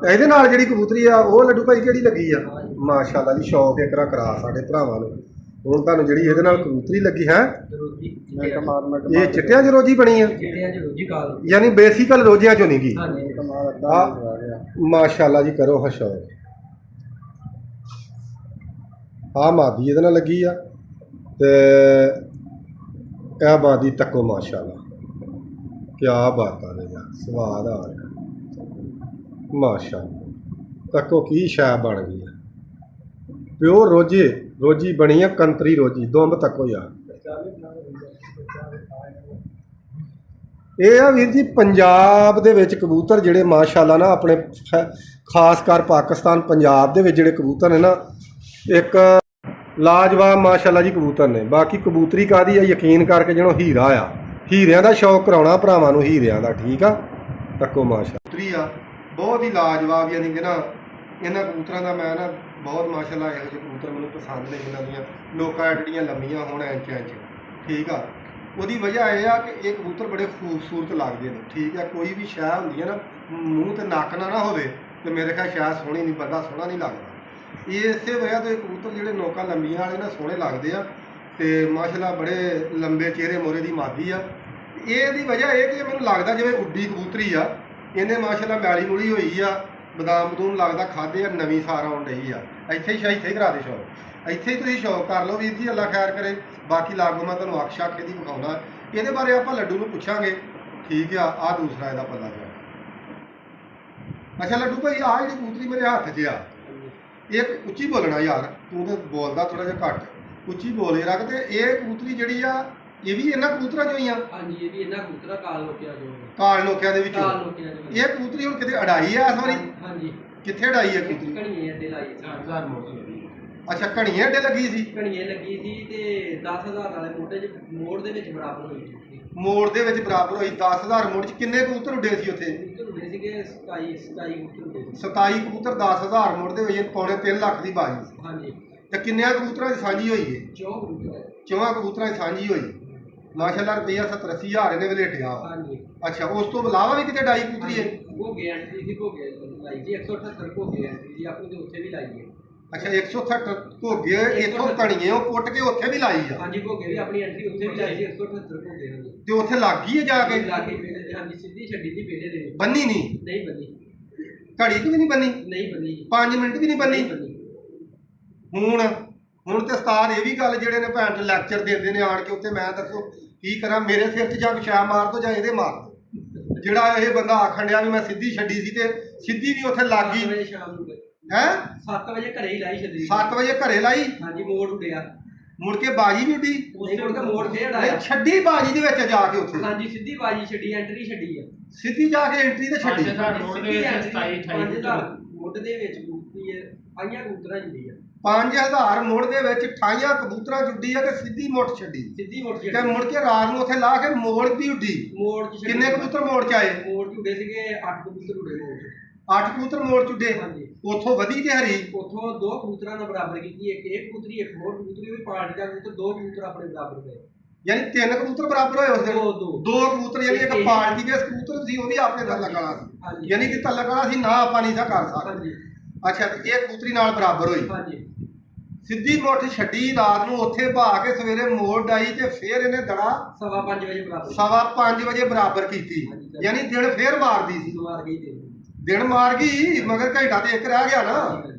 ਇਹਦੇ ਨਾਲ ਜਿਹੜੀ ਕਬੂਤਰੀ ਆ ਉਹ ਲੱਡੂ ਭਾਈ ਕਿਹੜੀ ਲੱਗੀ ਆ? ਮਾਸ਼ਾਅੱਲਾ ਜੀ, ਸ਼ੌਕ ਇੱਕ ਤਰ੍ਹਾਂ ਕਰਾ ਸਾਡੇ ਭਰਾਵਾਂ ਨੂੰ। ਹੁਣ ਤੁਹਾਨੂੰ ਜਿਹੜੀ ਇਹਦੇ ਨਾਲ ਕਬੂਤਰੀ ਲੱਗੀ ਹੈ, ਇਹ ਚਿੱਟਿਆਂ 'ਚ ਰੋਜੀ ਬਣੀ ਆ, ਯਾਨੀ ਬੇਸਿਕਲ ਰੋਜਿਆਂ 'ਚੋਂ ਨਹੀਂ ਗਈ। ਮਾਸ਼ਾਅੱਲਾ ਜੀ, ਕਰੋ ਹਾਂ ਸ਼ੌਕ। ਆਹ ਮਾਦੀ ਇਹਦੇ ਨਾਲ ਲੱਗੀ ਆ ਤੇ ਇਹ ਮਾਦੀ ਤੱਕੋ। ਮਾਸ਼ਾਅੱਲਾ, ਕਿਆ ਬਾਤ ਆ ਰਹੀ ਆ, ਸਵਾਦ ਆ ਰਿਹਾ। ਮਾਸ਼ਾਅੱਲਾ, ਤੱਕੋ ਕੀ ਸ਼ੈ ਬਣ ਗਈ ਆ, ਪਿਓਰ ਰੋਜੀ ਬਣੀ ਆ, ਕੰਤਰੀ ਰੋਜੀ। ਦੁੰਬ ਤੱਕੋ ਯਾਰ। ਇਹ ਆ ਵੀਰ ਜੀ ਪੰਜਾਬ ਦੇ ਵਿੱਚ ਕਬੂਤਰ ਜਿਹੜੇ ਮਾਸ਼ਾਅੱਲਾ ਨਾ ਆਪਣੇ ਖਾਸ ਕਰ ਪਾਕਿਸਤਾਨ ਪੰਜਾਬ ਦੇ ਵਿੱਚ ਜਿਹੜੇ ਕਬੂਤਰ ਨੇ ਨਾ, ਇੱਕ ਲਾਜਵਾਬ ਮਾਸ਼ਾਅੱਲਾ ਜੀ ਕਬੂਤਰ ਨੇ। ਬਾਕੀ ਕਬੂਤਰੀ ਕਾਹਦੀ ਆ, ਯਕੀਨ ਕਰਕੇ ਜਿਹਨੂੰ ਹੀਰਾ ਆ, ਹੀਰਿਆਂ ਦਾ ਸ਼ੌਕ ਕਰਾਉਣਾ ਭਰਾਵਾਂ ਨੂੰ, ਹੀਰਿਆਂ ਦਾ। ਠੀਕ ਆ, ਤੱਕੋ ਮਾਸ਼ਾਅੱਲਾ ਕਬੂਤਰੀ ਆ ਬਹੁਤ ਹੀ ਲਾਜਵਾਬ। ਯਾਨੀ ਕਿ ਨਾ ਇਹਨਾਂ ਕਬੂਤਰਾਂ ਦਾ ਮੈਂ ਨਾ ਬਹੁਤ ਮਾਸ਼ਾਅੱਲਾ ਇਹੋ ਜਿਹੇ ਕਬੂਤਰ ਮੈਨੂੰ ਪਸੰਦ ਨੇ ਜਿਨ੍ਹਾਂ ਦੀਆਂ ਨੋਕਾਂ ਜਿਹੜੀਆਂ ਲੰਮੀਆਂ ਹੋਣ ਇੰਚ। ਠੀਕ ਆ, ਉਹਦੀ ਵਜ੍ਹਾ ਇਹ ਆ ਕਿ ਇਹ ਕਬੂਤਰ ਬੜੇ ਖੂਬਸੂਰਤ ਲੱਗਦੇ ਨੇ। ਠੀਕ ਆ, ਕੋਈ ਵੀ ਸ਼ੈ ਹੁੰਦੀ ਹੈ ਨਾ ਮੂੰਹ ਤੇ ਨੱਕ ਨਾ ਹੋਵੇ ਤੇ ਮੇਰੇ ਖਿਆਲ ਸ਼ੈ ਸੋਹਣੀ ਨਹੀਂ, ਬੰਦਾ ਸੋਹਣਾ ਨਹੀਂ ਲੱਗਦਾ। ਇਹ ਇਸੇ ਵਜ੍ਹਾ ਤੋਂ ਇਹ ਕਬੂਤਰ ਜਿਹੜੇ ਨੋਕਾਂ ਲੰਬੀਆਂ ਵਾਲੇ ਨਾ ਸੋਹਣੇ ਲੱਗਦੇ ਆ। ਤੇ ਮਾਸ਼ਾਅੱਲਾ ਬੜੇ ਲੰਬੇ ਚਿਹਰੇ ਮੋਰੇ ਦੀ ਮਾਦੀ ਆ। ਇਹਦੀ ਵਜ੍ਹਾ ਇਹ ਕਿ ਮੈਨੂੰ ਲੱਗਦਾ ਜਿਵੇਂ ਉੱਡੀ ਕਬੂਤਰੀ ਆ, ਇਹਨੇ ਮਾਸ਼ਾਅੱਲਾ ਮੈਲੀ ਮੁਲੀ ਹੋਈ ਆ, ਬਦਾਮ ਬਦੂਮ ਲੱਗਦਾ ਖਾਦੇ ਆ, ਨਵੀਂ ਸਾਰ ਆਉਣ ਡਈ ਆ। ਇੱਥੇ ਹੀ ਕਰਾ ਦੇ ਸ਼ੌਕ, ਇੱਥੇ ਹੀ ਤੁਸੀਂ ਸ਼ੌਕ ਕਰ ਲਓ ਵੀਰ ਜੀ, ਅੱਲਾ ਖੈਰ ਕਰੇ। ਬਾਕੀ ਲਾਗੋਂ ਮੈਂ ਤੁਹਾਨੂੰ ਅਕਸ਼ ਆਖੇ ਦੀ ਵਿਖਾਉਣਾ, ਇਹਦੇ ਬਾਰੇ ਆਪਾਂ ਲੱਡੂ ਨੂੰ ਪੁੱਛਾਂਗੇ। ਠੀਕ ਆ, ਆਹ ਦੂਸਰਾ ਇਹਦਾ ਪੱਲਾ ਜਿਹਾ। ਅੱਛਾ ਲੱਡੂ ਭਾਈ, ਆਹ ਜਿਹੜੀ ਕਬੂਤਰੀ ਮੇਰੇ ਹੱਥ 'ਚ ਆ, ਇਹ ਉੱਚੀ ਬੋਲਣਾ ਯਾਰ, ਤੂੰ ਤੇ ਬੋਲਦਾ ਥੋੜਾ ਜਿਹਾ ਘੱਟ, ਉੱਚੀ ਬੋਲੇ ਰੱਖ। ਤੇ ਇਹ ਕਬੂਤਰੀ ਜਿਹੜੀ ਆ ਇਹ ਵੀ ਇਹਨਾਂ ਕਬੂਤਰਾਂ ਚੋਂ ਹੀ ਆ? ਹਾਂਜੀ ਇਹ ਵੀ ਇਹਨਾਂ ਕਬੂਤਰਾਂ ਕਾਲ ਲੋਕਿਆ ਜੋ ਕਾਲ ਲੋਕਿਆਂ ਦੇ ਵਿੱਚੋਂ। ਕਾਲ ਲੋਕਿਆ ਜੋ ਇਹ ਕਬੂਤਰੀ ਹੁਣ ਕਿਤੇ ਅੜਾਈ ਆ ਇਸ ਵਾਰੀ? ਹਾਂਜੀ ਕਿੱਥੇ ਅੜਾਈ ਹੈ ਕਬੂਤਰੀ? ਘਣੀਏ ਅੱਡੇ ਲਾਈ ਸੀ। 4000 ਮੋਟੀ ਅੱਛਾ ਘਣੀਏ ਅੱਡੇ ਲੱਗੀ ਸੀ? ਘਣੀਏ ਲੱਗੀ ਸੀ ਤੇ 10000 ਵਾਲੇ ਮੋਟੇ ਚ ਮੋੜ ਦੇ ਵਿੱਚ ਬਰਾਬਰ ਹੋਈ ਸੀ। ਮੋੜ ਦੇ ਵਿੱਚ ਬਰਾਬਰ ਹੋਈ 10000 ਮੋੜ ਚ ਕਿੰਨੇ ਕਬੂਤਰ ਉੱਡੇ ਸੀ ਉੱਥੇ? ਕਬੂਤਰ ਹੁੰਦੇ ਸੀਗੇ 27 ਕਬੂਤਰ ਹੁੰਦੇ ਸੀ। 27 ਕਬੂਤਰ 10000 ਮੋੜ ਦੇ ਹੋਈ, ਪੌਣੇ 3 ਲੱਖ ਦੀ ਬਾਜੀ ਸੀ। ਹਾਂਜੀ ਤੇ ਕਿੰਨਿਆਂ ਕਬੂਤਰਾਂ ਦੀ ਸਾਂਝੀ ਹੋਈ ਹੈ? 4 ਕਬੂਤਰ। 4 ਕਬੂਤਰਾਂ ਦੀ ਸਾਂਝੀ ਹੋਈ। ਮਾਸ਼ਾਅੱਲਾ ਰੁਪਈਆ 70-80 ਹਜ਼ਾਰ ਇਹਨੇ ਵਲੇਟਿਆ। ਹਾਂਜੀ ਅੱਛਾ ਉਸ ਤੋਂ ਇਲਾਵਾ ਵੀ ਕਿਤੇ ਡਾਈ ਕਬੂਤਰੀ ਹੈ? ਘੋਗੇ ਐਂਟਰੀ ਦੀ ਘੋਗੇ ਲਾਈ ਜੀ 178 ਘੋਗੇ ਐਂਟਰੀ ਦੀ ਆਪਣੀ ਤੇ ਉੱਥੇ ਵੀ ਲਾਈ ਹੈ। ਅੱਛਾ 168 ਘੋਗੇ ਇੱਥੋਂ ਕਣੀਏ ਉਹ ਪੁੱਟ ਕੇ ਉੱਥੇ ਵੀ ਲਾਈ ਆ? ਹਾਂਜੀ ਘੋਗੇ ਵੀ ਆਪਣੀ ਐਂਟਰੀ ਉੱਥੇ ਵੀ ਲਾਈ ਸੀ 178 ਘੋਗੇ ਹਾਂਜੀ। ਤੇ ਉੱਥੇ ਲੱਗ ਗਈ ਹੈ ਜਾ ਕੇ? ਲਾਗੇ ਪਹਿਲੇ ਦੇ ਹਾਂਜੀ ਸਿੱਧੀ ਛੱਡੀ ਦੀ ਪਹਿਲੇ ਦੇ ਵਿੱਚ। ਬੰਨੀ ਨਹੀਂ? ਨਹੀਂ ਬੰਨੀ। ਘੜੀ ਕਿ ਵੀ ਨਹੀਂ ਬੰਨੀ? ਨਹੀਂ ਬੰਨੀ। 5 ਮਿੰਟ ਵੀ ਨਹੀਂ ਬੰਨੀ? ਹੁਣ ਹੁਣ ਤੇ ਉਸਤਾਦ ਇਹ ਵੀ ਗੱਲ ਜਿਹੜੇ ਨੇ ਭੈਣ ਚ ਲੈਕਚਰ ਦਿੰਦੇ ਨੇ ਆਣ ਕੇ ਉੱਤੇ, ਮੈਂ ਦੱਸੋ ਕੀ ਕਰਾਂ? ਮੇਰੇ ਸਿਰ 'ਚ ਜਾਂ ਪਿਸ਼ਾ ਮਾਰ ਦੋ ਜਾਂ ਇਹਦੇ ਮਾਰ ਦੋ। ਜਿਹੜਾ ਇਹ ਬੰਦਾ ਆਖਣ ਡਿਆ ਵੀ ਮੈਂ ਸਿੱਧੀ ਛੱਡੀ ਸੀ ਤੇ ਸਿੱਧੀ ਵੀ ਉੱਥੇ ਲੱਗ 7 ਗਈ ਵਜੇ ਸ਼ਾਮ ਨੂੰ ਹੈ? 7 ਵਜੇ ਘਰੇ ਹੀ ਲਾਈ ਛੱਡੀ। 7 ਵਜੇ ਘਰੇ ਲਾਈ? ਹਾਂਜੀ ਮੋੜ ਉੱਡਿਆ। ਮੁੜ ਕੇ ਬਾਜੀ ਵੀ ਉੱਡੀ? ਨਹੀਂ ਮੁੜ ਕੇ ਮੋੜ ਫੇਰ ਨਹੀਂ ਆਇਆ। ਛੱਡੀ ਬਾਜੀ ਦੇ ਵਿੱਚ ਜਾ ਕੇ ਉੱਥੇ? ਹਾਂਜੀ ਸਿੱਧੀ ਬਾਜੀ ਛੱਡੀ ਐਂਟਰੀ ਛੱਡੀ ਆ। ਸਿੱਧੀ ਜਾ ਕੇ ਐਂਟਰੀ ਤੇ ਛੱਡੀ? 5000 ਮੋੜ ਦੇ ਵਿੱਚ 27-28 ਮੁੱਢ ਦੇ ਵਿੱਚ ਕਬੂਤਰੀ ਹੈ ਆਈਆਂ ਕਬੂਤਰਾਂ ਜੁੜੀ ਆ। 5000 ਮੁੜ ਦੇ ਵਿੱਚ 28 ਕਬੂਤਰਾਂ ਜੁੱਡੀ ਆ ਤੇ ਸਿੱਧੀ ਮੁੱਠ ਛੱਡੀ ਸਿੱਧੀ ਮੋੜ ਤੇ ਛੱਡੀ। ਮੁੜ ਕੇ ਰਾਤ ਨੂੰ ਉੱਥੇ ਲਾ ਕੇ ਮੋੜ ਵੀ ਉੱਡੀ? ਮੋੜ ਚ ਛੱਡੀ। ਕਿੰਨੇ ਕਬੂਤਰ ਮੋੜ ਚ ਆਏ? ਮੋੜ ਝੁੱਡੇ ਸੀਗੇ 8 ਕਬੂਤਰ ਉੱਡੇ ਮੋੜ ਚ। 8 ਕਬੂਤਰ ਮੋੜ ਚੁੱਡੇ? ਹਾਂਜੀ ਉੱਥੋਂ ਵਧੀ ਤੇ ਹਰੀ? ਉੱਥੋਂ 2 ਕਬੂਤਰਾਂ ਨਾਲ ਬਰਾਬਰ ਕੀਤੀ। ਇੱਕ ਕਬੂਤਰੀ ਇੱਕ ਹੋਰ ਕਬੂਤਰੀ ਉਹ ਵੀ ਪਾਰਟੀ ਦਾ ਕਬੂਤਰ 2 ਕਬੂਤਰ ਆਪਣੇ ਬਰਾਬਰ ਗਏ। ਯਾਨੀ 3 ਕਬੂਤਰ ਬਰਾਬਰ ਹੋਏ ਉਸ ਦਿਨ? ਦੋ। 2 ਕਬੂਤਰ ਯਾਨੀ ਇੱਕ ਪਾਰਟੀ ਦੇ ਕਬੂਤਰ ਸੀ ਉਹ ਵੀ ਆਪਣੇ ਤਲਕ ਵਾਲਾ ਸੀ? ਹਾਂਜੀ ਯਾਨੀ ਕਿ ਤਲਕ ਵਾਲਾ ਸੀ ਨਾ ਆਪਾਂ ਨਹੀਂ ਸਾ ਕਰ ਸਕਦੇ। ਹਾਂਜੀ ਅੱਛਾ ਤੇ ਇਹ ਕਬੂਤਰੀ ਨਾਲ ਬਰਾਬਰ ਹੋਈ? ਹਾਂਜੀ ਸਿੱਧੀ ਮੁੱਠ ਛੱਡੀ ਰਾਤ ਨੂੰ ਉੱਥੇ ਭਾ ਕੇ ਸਵੇਰੇ ਮੋੜ ਡਾਈ ਤੇ ਫੇਰ ਇਹਨੇ ਦੜਾ 5:15 ਵਜੇ ਬਰਾਬਰ 5:15 ਵਜੇ ਬਰਾਬਰ ਕੀਤੀ। ਯਾਨੀ ਦਿਨ ਫੇਰ ਮਾਰਦੀ ਸੀ? ਮਾਰ ਗਈ ਤੇ ਦਿਨ ਮਾਰ ਗਈ ਮਗਰ ਘੰਟਾ ਤੇ ਇੱਕ ਰਹਿ ਗਿਆ ਨਾ।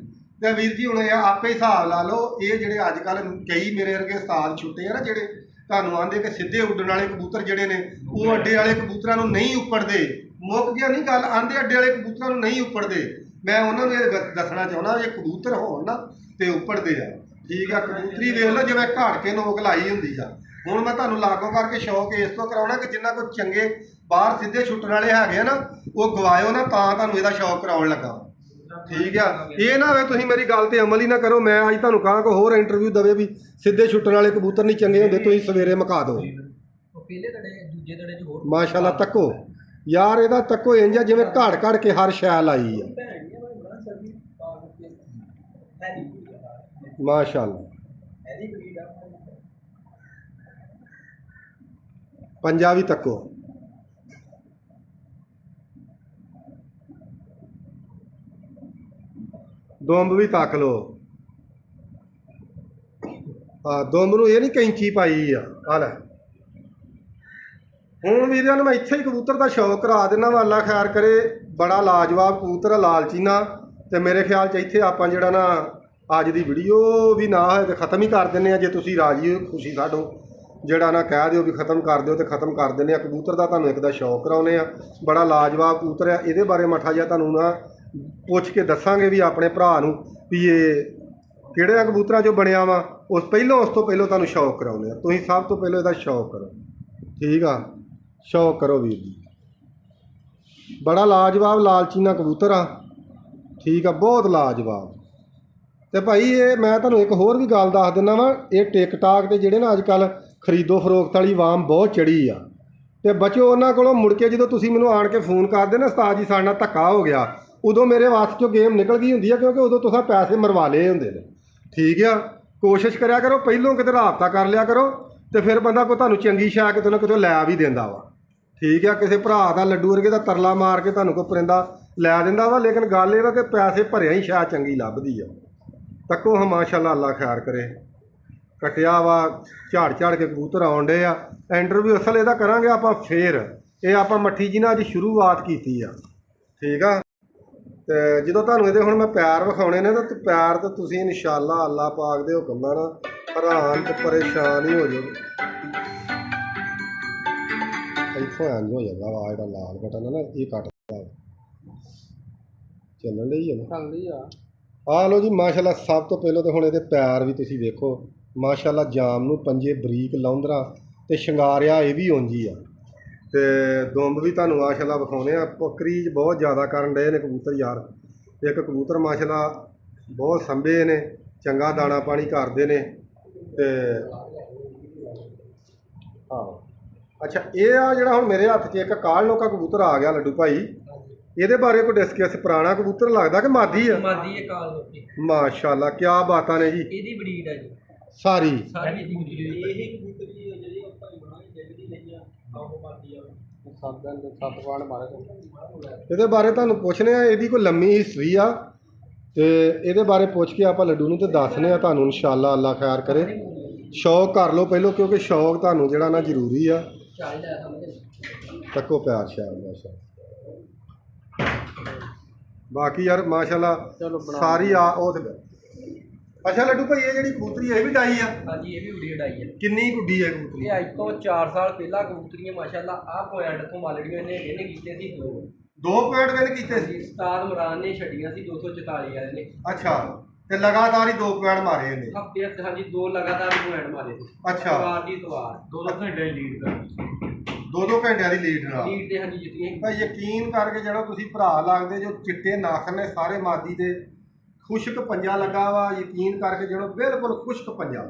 ਤੇ ਵੀਰ ਜੀ ਹੁਣ ਇਹ ਆਪੇ ਹਿਸਾਬ ਲਾ ਲਓ। ਇਹ ਜਿਹੜੇ ਅੱਜ ਕੱਲ ਕਈ ਮੇਰੇ ਵਰਗੇ ਉਸਤਾਦ ਛੁੱਟੇ ਆ ਨਾ ਜਿਹੜੇ ਤੁਹਾਨੂੰ ਆਂਦੇ ਕਿ ਸਿੱਧੇ ਉੱਡਣ ਵਾਲੇ ਕਬੂਤਰ ਜਿਹੜੇ ਨੇ ਉਹ ਅੱਡੇ ਵਾਲੇ ਕਬੂਤਰਾਂ ਨੂੰ ਨਹੀਂ ਉੱਪੜਦੇ। ਮੁੱਕ ਗਿਆ ਨਹੀਂ ਗੱਲ, ਆਂਦੇ ਅੱਡੇ ਵਾਲੇ ਕਬੂਤਰਾਂ ਨੂੰ ਨਹੀਂ ਉੱਪੜਦੇ। ਮੈਂ ਉਹਨਾਂ ਨੂੰ ਇਹ ਦੱਸਣਾ ਚਾਹੁੰਦਾ ਜੇ ਕਬੂਤਰ ਹੋਣ ਨਾ ਤੇ ਉੱਪੜਦੇ ਆ। ਠੀਕ ਆ ਕਬੂਤਰੀ ਵੇਖ ਲਓ ਜਿਵੇਂ ਘਾੜ ਕੇ ਨੋਕ ਲਾਈ ਹੁੰਦੀ ਆ। ਹੁਣ ਮੈਂ ਤੁਹਾਨੂੰ ਲਾਗੋਂ ਕਰਕੇ ਸ਼ੌਕ ਇਸ ਤੋਂ ਕਰਾਉਣਾ ਕਿ ਜਿੰਨਾ ਕੋਈ ਚੰਗੇ ਬਾਹਰ ਸਿੱਧੇ ਛੁੱਟਣ ਵਾਲੇ ਹੈਗੇ ਆ ਨਾ ਉਹ ਗਵਾਇਓ ਨਾ, ਤਾਂ ਤੁਹਾਨੂੰ ਇਹਦਾ ਸ਼ੌਕ ਕਰਾਉਣ ਲੱਗਾ। ਠੀਕ ਆ ਇਹ ਨਾ ਹੋਵੇ ਤੁਸੀਂ ਮੇਰੀ ਗੱਲ ਤੇ ਅਮਲ ਹੀ ਨਾ ਕਰੋ। ਮੈਂ ਅੱਜ ਤੁਹਾਨੂੰ ਕਹਾਂ ਕਿ ਹੋਰ ਇੰਟਰਵਿਊ ਦਵੇ ਵੀ ਸਿੱਧੇ ਛੁੱਟਣ ਵਾਲੇ ਕਬੂਤਰ ਨਹੀਂ ਚੰਗੇ ਹੁੰਦੇ, ਤੁਸੀਂ ਸਵੇਰੇ ਮੁਕਾ ਦਿਓ। ਉਹ ਪਹਿਲੇ ਤੜੇ ਦੂਜੇ ਤੜੇ ਚ ਹੋਰ ਮਾਸ਼ਾਅੱਲਾ ਤੱਕੋ ਯਾਰ ਇਹਦਾ ਤੱਕੋ ਇੰਜ ਆ ਜਿਵੇਂ ਘੜ ਕੇ ਹਰ ਸ਼ੈ ਲਾਈ ਆ। ਮਾਸ਼ਾਅੱਲਾ ਪੰਜਾਬੀ ਤੱਕੋ ਦੁੰਬ ਵੀ ਤੱਕ ਲੋ। ਹਾਂ ਦੁੰਬ ਨੂੰ ਇਹ ਨਹੀਂ ਕੈਂਚੀ ਪਾਈ ਆ। ਆ ਲੈ ਹੁਣ ਵੀਰਿਆਂ ਨੂੰ ਮੈਂ ਇੱਥੇ ਹੀ ਕਬੂਤਰ ਦਾ ਸ਼ੌਕ ਕਰਾ ਦੇਣਾ ਵਾ। ਅੱਲਾ ਖੈਰ ਕਰੇ। ਬੜਾ ਲਾਜਵਾਬ ਕਬੂਤਰ ਆ ਲਾਲਚੀਨਾ। ਤੇ ਮੇਰੇ ਖਿਆਲ 'ਚ ਇੱਥੇ ਆਪਾਂ ਜਿਹੜਾ ਨਾ ਅੱਜ ਦੀ ਵੀਡੀਓ ਵੀ ਨਾ ਹੋਏ ਤੇ ਖ਼ਤਮ ਹੀ ਕਰ ਦਿੰਦੇ ਆ। ਜੇ ਤੁਸੀਂ ਰਾਜੀ ਹੋ ਖੁਸ਼ੀ ਸਾਡੋ ਜਿਹੜਾ ਨਾ ਕਹਿ ਦਿਓ ਵੀ ਖ਼ਤਮ ਕਰ ਦਿਓ ਤੇ ਖ਼ਤਮ ਕਰ ਦਿੰਦੇ ਆ। ਕਬੂਤਰ ਦਾ ਤੁਹਾਨੂੰ ਇੱਕ ਦਾ ਸ਼ੌਕ ਕਰਾਉਂਦੇ ਆ। ਬੜਾ ਲਾਜਵਾਬ ਕਬੂਤਰ ਆ। ਇਹਦੇ ਬਾਰੇ ਮੱਠਾ ਜਿਹਾ ਤੁਹਾਨੂੰ ਨਾ ਪੁੱਛ ਕੇ ਦੱਸਾਂਗੇ ਵੀ ਆਪਣੇ ਭਰਾ ਨੂੰ ਵੀ ਇਹ ਕਿਹੜੇ ਕਬੂਤਰਾਂ 'ਚੋਂ ਬਣਿਆ ਵਾ। ਉਸ ਤੋਂ ਪਹਿਲਾਂ ਤੁਹਾਨੂੰ ਸ਼ੌਕ ਕਰਾਉਂਦੇ ਆ। ਤੁਸੀਂ ਸਭ ਤੋਂ ਪਹਿਲਾਂ ਇਹਦਾ ਸ਼ੌਕ ਕਰੋ। ਠੀਕ ਆ ਸ਼ੌਕ ਕਰੋ ਵੀਰ ਜੀ। ਬੜਾ ਲਾਜਵਾਬ ਲਾਲਚੀਨਾ ਕਬੂਤਰ ਆ। ਠੀਕ ਆ ਬਹੁਤ ਲਾਜਵਾਬ। ਤੇ ਭਾਈ ਇਹ ਮੈਂ ਤੁਹਾਨੂੰ ਇੱਕ ਹੋਰ ਵੀ ਗੱਲ ਦੱਸ ਦਿੰਦਾ ਵਾਂ। ਇਹ ਟਿਕਟਾਕ ਤੇ ਜਿਹੜੇ ਨਾ ਅੱਜ ਕੱਲ੍ਹ ਖਰੀਦੋ ਫਰੋਖਤ ਵਾਲੀ ਵਾਮ ਬਹੁਤ ਚੜੀ ਆ। ਤੇ ਬਚੋ ਉਹਨਾਂ ਕੋਲੋਂ। ਮੁੜ ਕੇ ਜਦੋਂ ਤੁਸੀਂ ਮੈਨੂੰ ਆਣ ਕੇ ਫੋਨ ਕਰਦੇ ਨਾ ਉਸਤਾਦ ਜੀ ਸਾਡੇ ਨਾਲ ਧੱਕਾ ਹੋ ਗਿਆ, ਉਦੋਂ ਮੇਰੇ ਵਾਸ 'ਚੋਂ ਗੇਮ ਨਿਕਲ ਗਈ ਹੁੰਦੀ ਆ ਕਿਉਂਕਿ ਉਦੋਂ ਤੁਸੀਂ ਪੈਸੇ ਮਰਵਾ ਲਏ ਹੁੰਦੇ ਨੇ। ਠੀਕ ਆ ਕੋਸ਼ਿਸ਼ ਕਰਿਆ ਕਰੋ ਪਹਿਲੋਂ ਕਿਤੇ ਰਾਬਤਾ ਕਰ ਲਿਆ ਕਰੋ ਤੇ ਫਿਰ ਬੰਦਾ ਕੋਈ ਤੁਹਾਨੂੰ ਚੰਗੀ ਸ਼ੈ ਕਿਤੇ ਨਾ ਕਿਤੇ ਲੈ ਵੀ ਦਿੰਦਾ ਵਾ। ਠੀਕ ਆ ਕਿਸੇ ਭਰਾ ਦਾ ਲੱਡੂ ਵਰਗੇ ਦਾ ਤਰਲਾ ਮਾਰ ਕੇ ਤੁਹਾਨੂੰ ਕੋਈ ਪਰਿੰਦਾ ਲੈ ਦਿੰਦਾ ਵਾ। ਲੇਕਿਨ ਗੱਲ ਇਹ ਵਾ ਕਿ ਪੈਸੇ ਭਰਿਆ ਹੀ ਸ਼ੈ ਚੰਗੀ ਲੱਭਦੀ ਆ। ਤੱਕੋ ਹਾਂ ਮਾਸ਼ਾਅੱਲਾ ਅੱਲਾ ਖੈਰ ਕਰੇ। ਕਟਿਆ ਵਾ ਝਾੜ ਕੇ ਕਬੂਤਰ ਆਉਣ ਡੇ ਆ। ਇੰਟਰਵਿਊ ਅਸਲ ਇਹਦਾ ਕਰਾਂਗੇ ਆਪਾਂ ਫੇਰ। ਇਹ ਆਪਾਂ ਮੱਠੀ ਜੀ ਨਾਲ ਅੱਜ ਸ਼ੁਰੂਆਤ ਕੀਤੀ ਆ। ਠੀਕ ਆ ਤੇ ਜਦੋਂ ਤੁਹਾਨੂੰ ਇਹਦੇ ਹੁਣ ਮੈਂ ਪੈਰ ਵਿਖਾਉਣੇ ਨੇ ਤਾਂ ਪੈਰ ਤਾਂ ਤੁਸੀਂ ਇਨਸ਼ਾਅੱਲਾ ਅੱਲਾ ਪਾਕ ਦੇ ਹੁਕਮ ਨਾਲ ਨਾ ਹੈਰਾਨ ਤੇ ਪਰੇਸ਼ਾਨ ਹੀ ਹੋ ਜਾਓਗੇ। ਇੱਥੋਂ ਇੰਝ ਹੋ ਜਾਂਦਾ ਵਾ ਜਿਹੜਾ ਲਾਲ ਬਟਨ ਹੈ ਨਾ ਇਹ ਕੱਟਦਾ ਚੱਲਣ ਲਈ ਹੈ ਨਾ ਚੱਲਦੀ ਆ। ਆ ਲਓ ਜੀ ਮਾਸ਼ਾਅੱਲਾ। ਸਭ ਤੋਂ ਪਹਿਲਾਂ ਤਾਂ ਹੁਣ ਇਹਦੇ ਪੈਰ ਵੀ ਤੁਸੀਂ ਵੇਖੋ ਮਾਸ਼ਾਅੱਲਾ, ਜਾਮ ਨੂੰ ਪੰਜੇ ਬਰੀਕ ਲੌਂਦਰਾ ਤੇ ਸ਼ਿੰਗਾਰਿਆ ਇਹ ਵੀ ਉਂਝ ਹੀ ਆ। ਤੇ ਦੁੰਬ ਵੀ ਤੁਹਾਨੂੰ ਮਾਸ਼ਾਅੱਲਾ ਵਿਖਾਉਣੇ ਆ। ਕਰੀਜ ਬਹੁਤ ਜ਼ਿਆਦਾ ਕਰਨ ਡਏ ਨੇ ਕਬੂਤਰ ਯਾਰ। ਇੱਕ ਕਬੂਤਰ ਮਾਸ਼ਾਅੱਲਾ ਬਹੁਤ ਸੰਭੇ ਨੇ, ਚੰਗਾ ਦਾਣਾ ਪਾਣੀ ਕਰਦੇ ਨੇ। ਤੇ ਹਾਂ ਅੱਛਾ, ਇਹ ਆ ਜਿਹੜਾ ਹੁਣ ਮੇਰੇ ਹੱਥ 'ਚ ਇੱਕ ਕਾਲ ਲੋਕਾ ਕਬੂਤਰ ਆ ਗਿਆ ਲੱਡੂ ਭਾਈ, ਇਹਦੇ ਬਾਰੇ ਕੋਈ ਡਿਸਕਸ। ਪੁਰਾਣਾ ਕਬੂਤਰ ਲੱਗਦਾ ਕਿ ਮਾਦੀ ਆ? ਮਾਦੀ ਇਹ ਕਾਲ ਲੋਕੀ ਮਾਸ਼ਾਅੱਲਾ ਕੀ ਬਾਤਾਂ ਨੇ ਜੀ। ਇਹਦੀ ਬਰੀਡ ਹੈ ਜੀ, ਸਾਰੀ ਸਾਰੀ ਇਹਦੀ ਬਰੀਡ ਹੈ। ਇਹ ਕਬੂਤਰ ਜੀ ਜਿਹੜੀ ਆਪਾਂ ਬਣਾਈ ਜਿਹੜੀ ਨਹੀਂ ਆ ਉਹ ਮਾਦੀ ਆ। ਸੱਤ ਵਾਣ ਮਾਰੇ। ਇਹਦੇ ਬਾਰੇ ਤੁਹਾਨੂੰ ਪੁੱਛਨੇ ਆ, ਇਹਦੀ ਕੋਈ ਲੰਮੀ ਹਿਸਟਰੀ ਆ ਤੇ ਇਹਦੇ ਬਾਰੇ ਪੁੱਛ ਕੇ ਆਪਾਂ ਲੱਡੂ ਨੂੰ ਤੇ ਦੱਸਨੇ ਆ ਤੁਹਾਨੂੰ ਇਨਸ਼ਾਅੱਲਾ। ਅੱਲਾ ਖੈਰ ਕਰੇ। ਸ਼ੌਕ ਕਰ ਲਓ ਪਹਿਲੋਂ, ਕਿਉਂਕਿ ਸ਼ੌਕ ਤੁਹਾਨੂੰ ਜਿਹੜਾ ਨਾ ਜ਼ਰੂਰੀ ਆ। ਚਾਹੀਦਾ ਸਮਝ ਤੱਕੋ ਪਿਆਰ ਸ਼ਾਇਦ ਮਾਸ਼ਾਅੱਲਾ। ਬਾਕੀ ਯਾਰ ਮਾਸ਼ਾਅੱਲਾ ਸਾਰੀ ਆ ਉਹ ਤੇ। ਅੱਛਾ ਲੱਡੂ ਭਾਈ, ਇਹ ਜਿਹੜੀ ਕਬੂਤਰੀ ਇਹ ਵੀ ਡਾਈ ਆ? ਹਾਂਜੀ, ਇਹ ਵੀ ਬਰੀਡ ਆਈ ਹੈ। ਕਿੰਨੀ ਗੁੱਡੀ ਹੈ ਕਬੂਤਰੀ? ਇਹ ਅੱਜ ਤੋਂ 4 ਸਾਲ ਪਹਿਲਾਂ ਕਬੂਤਰੀਆਂ ਮਾਸ਼ਾਅੱਲਾ ਆਹ ਪੁਆਇੰਟ ਤੋਂ ਮਾਲੜੀਆਂ ਨੇ ਇਹਨੇ ਕੀਤੇ ਸੀ ਦੋ ਪੁਆਇੰਟ ਵਿਨ ਕੀਤੇ ਸੀ। ਉਸਤਾਦ ਇਮਰਾਨ ਨੇ ਛੱਡੀਆਂ ਸੀ 244 ਵਾਲੇ ਨੇ। ਅੱਛਾ, ਤੇ ਲਗਾਤਾਰ ਹੀ ਦੋ ਪੁਆਇੰਟ ਮਾਰੇ ਇਹਨੇ? ਹਫਤੇ ਹਫਤੇ ਹਾਂਜੀ 2 ਲਗਾਤਾਰ ਪੁਆਇੰਟ ਮਾਰੇ ਸੀ। ਅੱਛਾ, ਵਾਰ ਦੀ ਤਵਾਰ 2 ਘੰਟੇ ਲੀਡ ਕਰ, 2-2 ਘੰਟਿਆਂ ਦੀ ਲੀਡ ਨਾਲ ਲੀਡ ਤੇ ਹਾਂਜੀ ਜਿੱਤੀਆਂ। ਭਾਈ ਯਕੀਨ ਕਰਕੇ ਜਿਹੜਾ ਤੁਸੀਂ ਭਰਾ ਲੱਗਦੇ ਜੋ ਚਿੱਟੇ ਨਖ ਨੇ ਸਾਰੇ ਮਾਦੀ ਦੇ, ਖੁਸ਼ਕ ਪੰਜਾ ਲੱਗਾ ਵਾ। ਯਕੀਨ ਕਰਕੇ ਜਿਹੜਾ ਬਿਲਕੁਲ ਖੁਸ਼ਕ ਪੰਜਾ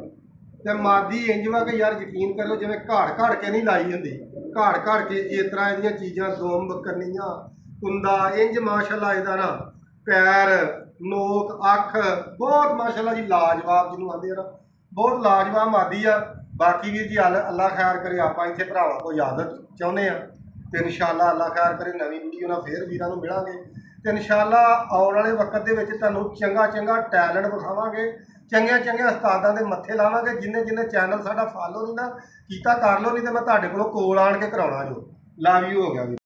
ਤੇ ਮਾਦੀ ਇੰਜ ਵਾ ਕਿ ਯਾਰ ਯਕੀਨ ਕਰ ਲਓ ਜਿਵੇਂ ਘਾੜ ਕੇ ਨਹੀਂ ਲਾਈ ਹੁੰਦੀ, ਘਾੜ ਕੇ ਇਸ ਤਰ੍ਹਾਂ ਇਹਦੀਆਂ ਚੀਜ਼ਾਂ ਦੁੰਬ ਕੰਨੀਆਂ ਕੁੰਦਾ ਇੰਜ ਮਾਸ਼ਾਅੱਲਾ। ਇਹਦਾ ਨਾ ਪੈਰ ਨੋਕ ਅੱਖ ਬਹੁਤ ਮਾਸ਼ਾਅੱਲਾ ਜੀ ਲਾਜਵਾਬ ਜਿਹਨੂੰ ਆਂਦੇ ਆ ਨਾ, ਬਹੁਤ ਲਾਜਵਾਬ ਮਾਦੀ ਆ। ਬਾਕੀ ਵੀਰ ਜੀ ਅੱਲਾ ਖੈਰ ਕਰੇ। ਆਪਾਂ ਇੱਥੇ ਭਰਾਵਾਂ ਕੋਲ ਇਜਾਜ਼ਤ ਚਾਹੁੰਦੇ ਆ ਤੇ ਇਨਸ਼ਾਅੱਲਾ ਅੱਲਾ ਖੈਰ ਕਰੇ ਨਵੀਂ ਵੀਡੀਓ ਨਾਲ ਫੇਰ ਵੀਰਾਂ ਨੂੰ ਮਿਲਾਂਗੇ ਤੇ ਇਨਸ਼ਾਅੱਲਾ ਆਉਣ ਵਾਲੇ ਵਕਤ ਦੇ ਵਿੱਚ ਤੁਹਾਨੂੰ ਚੰਗਾ ਟੈਲੈਂਟ ਵਿਖਾਵਾਂਗੇ, ਚੰਗੇ ਉਸਤਾਦਾਂ ਦੇ ਮੱਥੇ ਲਾਵਾਂਗੇ। ਜਿੰਨੇ ਚੈਨਲ ਸਾਡਾ ਫਾਲੋ ਨਹੀਂ ਨਾ ਕੀਤਾ ਕਰ ਲਓ, ਨਹੀਂ ਤੇ ਮੈਂ ਤੁਹਾਡੇ ਕੋਲੋਂ ਕੋਲ ਆਣ ਕੇ ਕਰਾਉਣਾ ਜੋ। ਲਵ ਯੂ ਹੋ ਗਿਆ ਵੀ।